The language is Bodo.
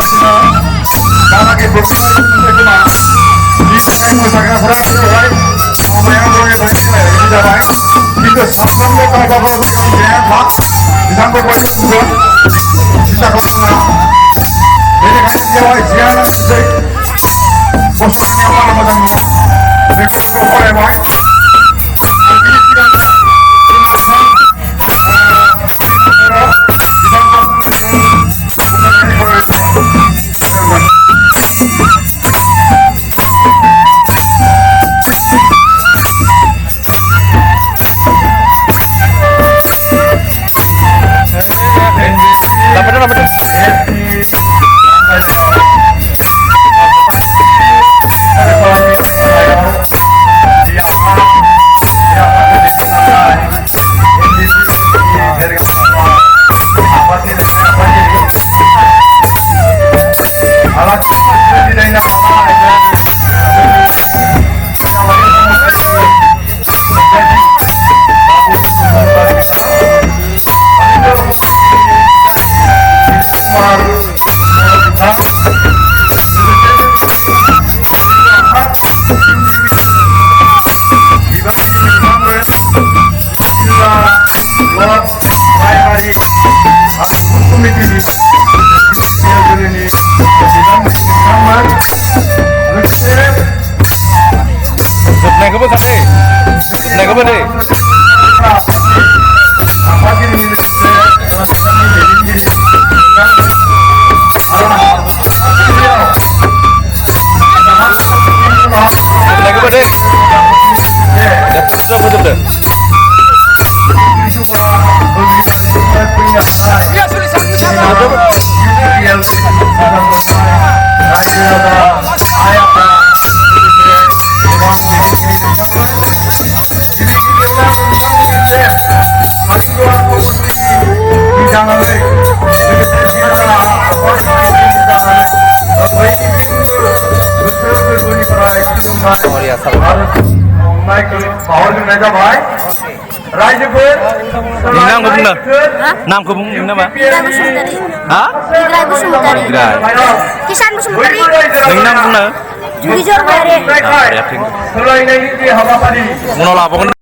जागासिनो दालागै बोथोरारि सोलोंथाइ गोनां बिनि थाखाय मोसाग्राफोरा बेवहाय माबायाव ज'यै थांनो जाबाय खिन्थु साफ्रोमबो गावबा गाव जायगायाव जिरायना था बिथांखौ बयबो बुंगोन सिन्था खालामनाङा बेनिखायनो बेवहाय जिरायनानैसै गसंनाया बारा मोजां नङा बेखौ फरायबाय नामखौ बुंनो नामा? Ha? Igrai Bsumutari. Kisan Bsumutari. नोंनि नाम बुंनो? Jujur Bare. उनाव लाबावगोन